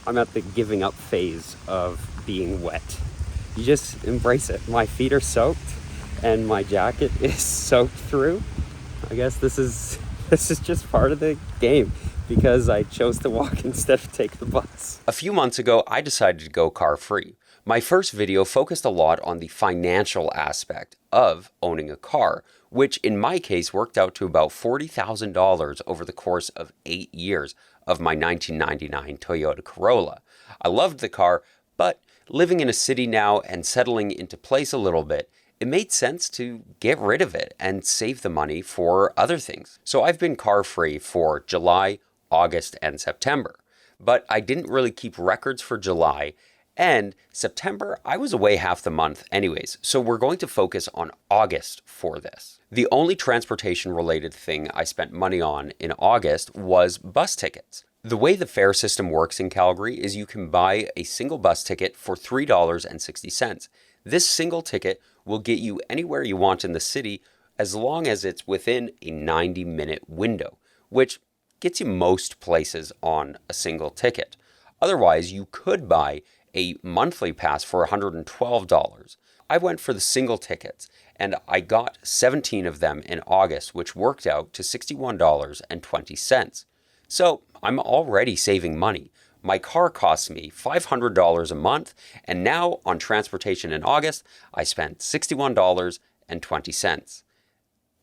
I'm at the giving up phase of being wet. You just embrace it. My feet are soaked and my jacket is soaked through. I guess this is this is just part of the game because I chose to walk instead of take the bus. A few months ago, I decided to go car free. My first video focused a lot on the financial aspect of owning a car, which in my case worked out to about $40,000 over the course of 8 years of my 1999 Toyota Corolla. I loved the car, but living in a city now and settling into place a little bit, it made sense to get rid of it and save the money for other things. So I've been car free for July, August, and September. But I didn't really keep records for July, and September, I was away half the month anyways, so we're going to focus on August for this. The only transportation related thing I spent money on in August was bus tickets. The way the fare system works in Calgary is you can buy a single bus ticket for $3.60. This single ticket will get you anywhere you want in the city as long as it's within a 90-minute window, which gets you most places on a single ticket. Otherwise, you could buy a monthly pass for $112. I went for the single tickets and I got 17 of them in August, which worked out to $61.20. So I'm already saving money. My car costs me $500 a month, and now on transportation in August, I spent $61.20.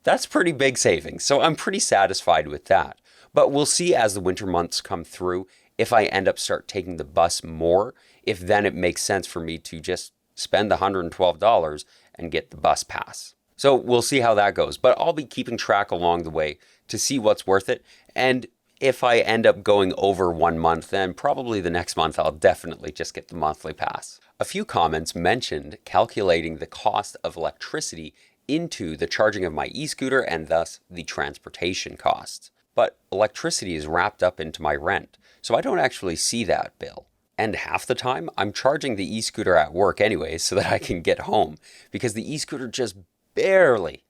That's pretty big savings, so I'm pretty satisfied with that. But we'll see as the winter months come through if I end up start taking the bus more, if then it makes sense for me to just spend the $112 and get the bus pass. So we'll see how that goes, but I'll be keeping track along the way to see what's worth it. And if I end up going over 1 month, then probably the next month I'll definitely just get the monthly pass. A few comments mentioned calculating the cost of electricity into the charging of my e-scooter and thus the transportation costs. But electricity is wrapped up into my rent, so I don't actually see that bill. And half the time, I'm charging the e-scooter at work anyway so that I can get home, because the e-scooter just barely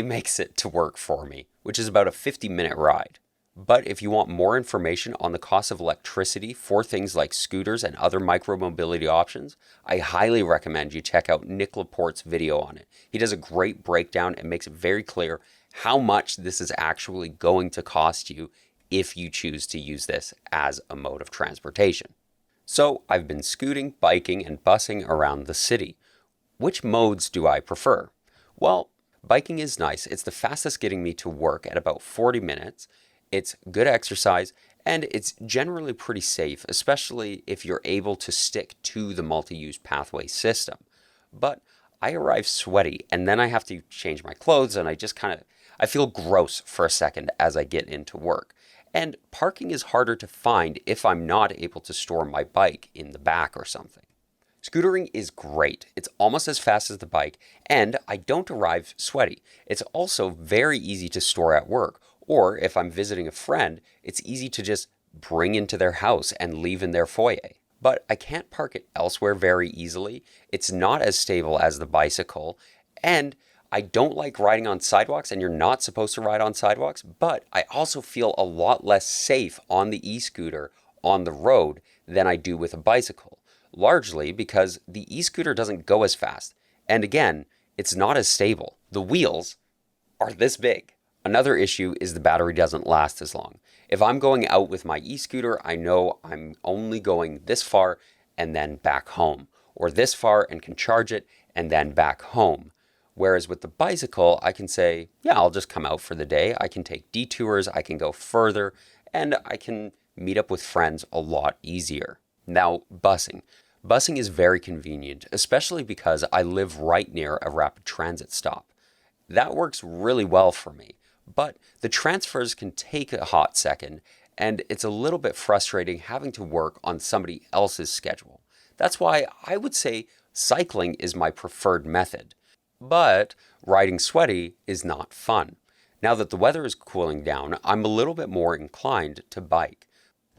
makes it to work for me, which is about a 50-minute ride. But if you want more information on the cost of electricity for things like scooters and other micromobility options, I highly recommend you check out Nick Laporte's video on it. He does a great breakdown and makes it very clear how much this is actually going to cost you if you choose to use this as a mode of transportation. So I've been scooting, biking, and busing around the city. Which modes do I prefer? Well, biking is nice. It's the fastest getting me to work at about 40 minutes. It's good exercise, and it's generally pretty safe, especially if you're able to stick to the multi-use pathway system. But I arrive sweaty, and then I have to change my clothes, and I feel gross for a second as I get into work. And parking is harder to find if I'm not able to store my bike in the back or something. Scootering is great. It's almost as fast as the bike, and I don't arrive sweaty. It's also very easy to store at work, or if I'm visiting a friend, it's easy to just bring into their house and leave in their foyer. But I can't park it elsewhere very easily. It's not as stable as the bicycle, and I don't like riding on sidewalks, and you're not supposed to ride on sidewalks, but I also feel a lot less safe on the e-scooter on the road than I do with a bicycle, largely because the e-scooter doesn't go as fast. And again, it's not as stable. The wheels are this big. Another issue is the battery doesn't last as long. If I'm going out with my e-scooter, I know I'm only going this far and then back home, or this far and can charge it and then back home. Whereas with the bicycle, I can say, yeah, I'll just come out for the day. I can take detours, I can go further, and I can meet up with friends a lot easier. Now, busing. Busing is very convenient, especially because I live right near a rapid transit stop. That works really well for me. But the transfers can take a hot second, and it's a little bit frustrating having to work on somebody else's schedule. That's why I would say cycling is my preferred method. But riding sweaty is not fun. Now that the weather is cooling down, I'm a little bit more inclined to bike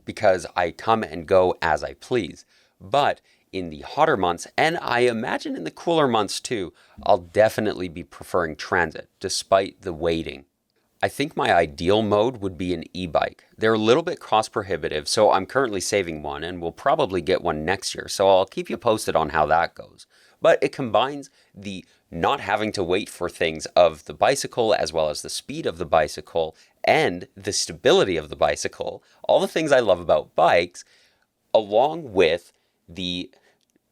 because I come and go as I please. But in the hotter months, and I imagine in the cooler months too, I'll definitely be preferring transit despite the waiting. I think my ideal mode would be an e-bike. They're a little bit cost prohibitive, so I'm currently saving one and will probably get one next year, so I'll keep you posted on how that goes. But it combines the not having to wait for things of the bicycle, as well as the speed of the bicycle and the stability of the bicycle, all the things I love about bikes, along with the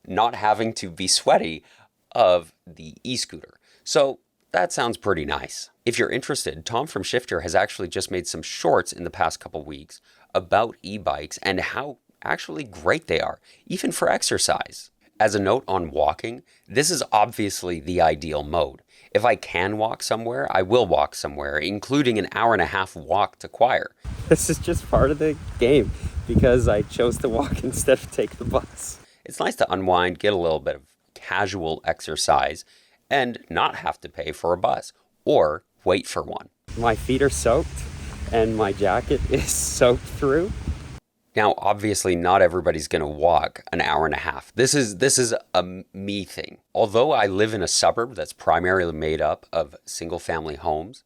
not having to be sweaty of the e-scooter. So that sounds pretty nice. If you're interested, Tom from Shifter has actually just made some shorts in the past couple weeks about e-bikes and how actually great they are, even for exercise. As a note on walking, this is obviously the ideal mode. If I can walk somewhere, I will walk somewhere, including an hour and a half walk to choir. This is just part of the game because I chose to walk instead of take the bus. It's nice to unwind, get a little bit of casual exercise, and not have to pay for a bus or wait for one. My feet are soaked and my jacket is soaked through. Now, obviously, not everybody's going to walk an hour and a half. This is a me thing. Although I live in a suburb that's primarily made up of single-family homes,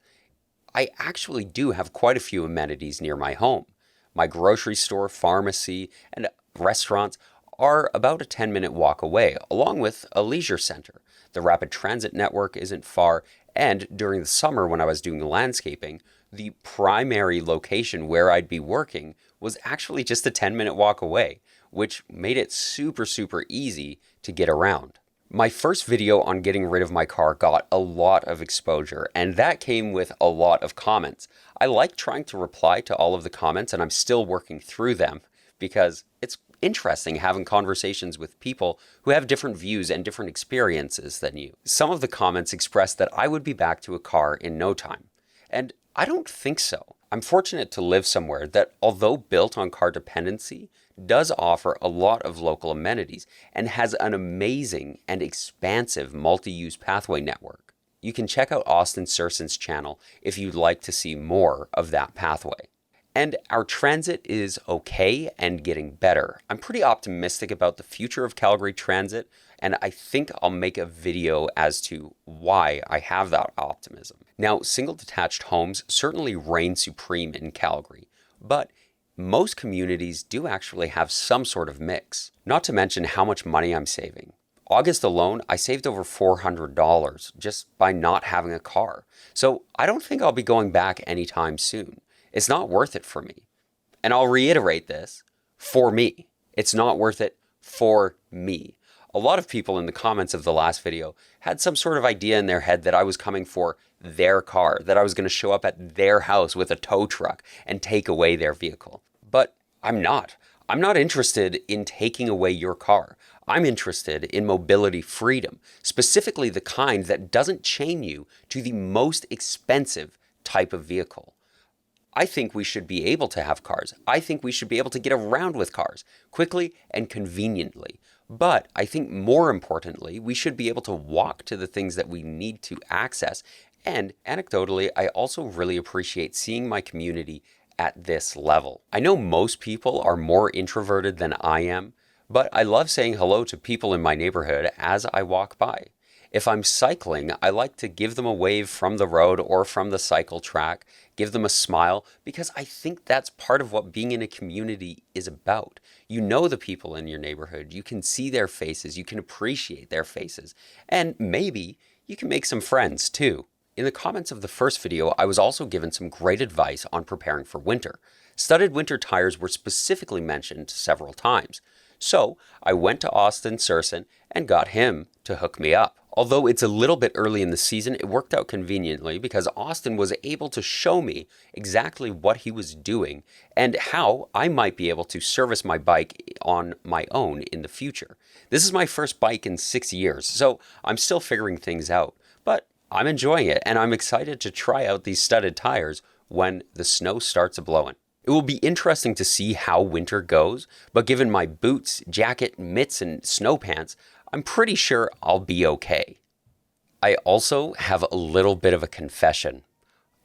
I actually do have quite a few amenities near my home. My grocery store, pharmacy, and restaurants are about a 10-minute walk away, along with a leisure center. The rapid transit network isn't far, and during the summer when I was doing landscaping, the primary location where I'd be working was actually just a 10-minute walk away, which made it super easy to get around. My first video on getting rid of my car got a lot of exposure, and that came with a lot of comments. I like trying to reply to all of the comments, and I'm still working through them because it's interesting having conversations with people who have different views and different experiences than you. Some of the comments expressed that I would be back to a car in no time, and I don't think so. I'm fortunate to live somewhere that, although built on car dependency, does offer a lot of local amenities and has an amazing and expansive multi-use pathway network. You can check out Austin Surson's channel if you'd like to see more of that pathway. And our transit is okay and getting better. I'm pretty optimistic about the future of Calgary transit, and I think I'll make a video as to why I have that optimism. Now, single detached homes certainly reign supreme in Calgary, but most communities do actually have some sort of mix, not to mention how much money I'm saving. August alone, I saved over $400 just by not having a car. So I don't think I'll be going back anytime soon. It's not worth it for me. And I'll reiterate this, for me. It's not worth it for me. A lot of people in the comments of the last video had some sort of idea in their head that I was coming for their car, that I was going to show up at their house with a tow truck and take away their vehicle. But I'm not. I'm not interested in taking away your car. I'm interested in mobility freedom, specifically the kind that doesn't chain you to the most expensive type of vehicle. I think we should be able to have cars. I think we should be able to get around with cars quickly and conveniently. But I think more importantly, we should be able to walk to the things that we need to access. And anecdotally, I also really appreciate seeing my community at this level. I know most people are more introverted than I am, but I love saying hello to people in my neighborhood as I walk by. If I'm cycling, I like to give them a wave from the road or from the cycle track, give them a smile, because I think that's part of what being in a community is about. You know the people in your neighborhood, you can see their faces, you can appreciate their faces, and maybe you can make some friends too. In the comments of the first video, I was also given some great advice on preparing for winter. Studded winter tires were specifically mentioned several times. So I went to Austin Surson and got him to hook me up. Although it's a little bit early in the season, it worked out conveniently because Austin was able to show me exactly what he was doing and how I might be able to service my bike on my own in the future. This is my first bike in 6 years, so I'm still figuring things out, but I'm enjoying it and I'm excited to try out these studded tires when the snow starts a-blowing. It will be interesting to see how winter goes, but given my boots, jacket, mitts, and snow pants, I'm pretty sure I'll be okay. I also have a little bit of a confession.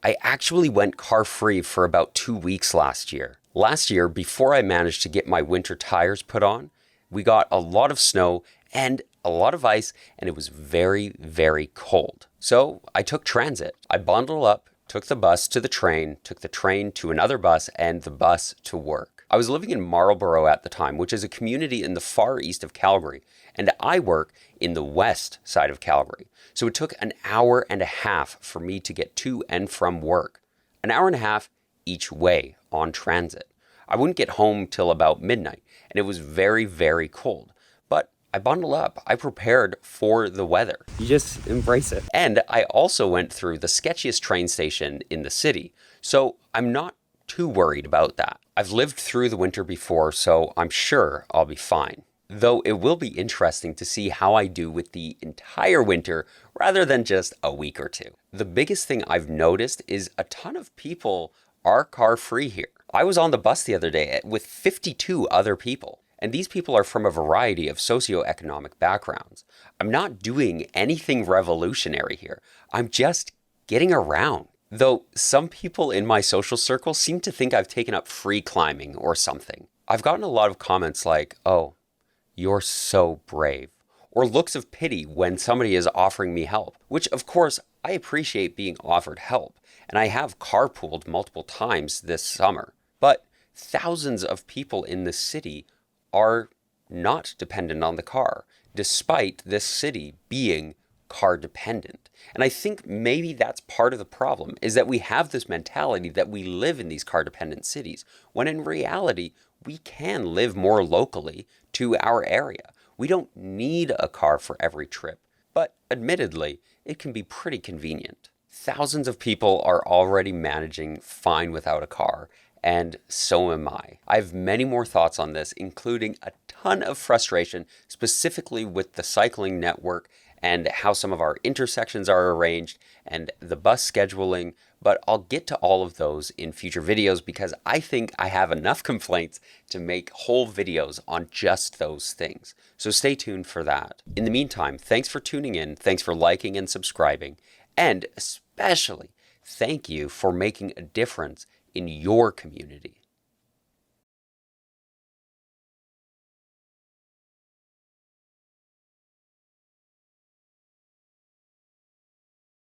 I actually went car-free for about 2 weeks last year. Last year, before I managed to get my winter tires put on, we got a lot of snow and a lot of ice, and it was very, very cold. So I took transit. I bundled up, took the bus to the train, took the train to another bus, and the bus to work. I was living in Marlborough at the time, which is a community in the far east of Calgary, and I work in the west side of Calgary. So it took an hour and a half for me to get to and from work. An hour and a half each way on transit. I wouldn't get home till about midnight, and it was very, very cold. But I bundled up. I prepared for the weather. You just embrace it. And I also went through the sketchiest train station in the city, so I'm not too worried about that. I've lived through the winter before, so I'm sure I'll be fine. Though it will be interesting to see how I do with the entire winter rather than just a week or two. The biggest thing I've noticed is a ton of people are car free here. I was on the bus the other day with 52 other people. And these people are from a variety of socioeconomic backgrounds. I'm not doing anything revolutionary here. I'm just getting around. Though some people in my social circle seem to think I've taken up free climbing or something. I've gotten a lot of comments like, "Oh, you're so brave," or looks of pity when somebody is offering me help, which of course I appreciate being offered help, and I have carpooled multiple times this summer. But thousands of people in the city are not dependent on the car, despite this city being car dependent. And I think maybe that's part of the problem, is that we have this mentality that we live in these car dependent cities, when in reality, we can live more locally to our area. We don't need a car for every trip, but admittedly, it can be pretty convenient. Thousands of people are already managing fine without a car, and so am I. I have many more thoughts on this, including a ton of frustration, specifically with the cycling network and how some of our intersections are arranged and the bus scheduling, but I'll get to all of those in future videos because I think I have enough complaints to make whole videos on just those things. So stay tuned for that. In the meantime, thanks for tuning in, thanks for liking and subscribing, and especially thank you for making a difference in your community.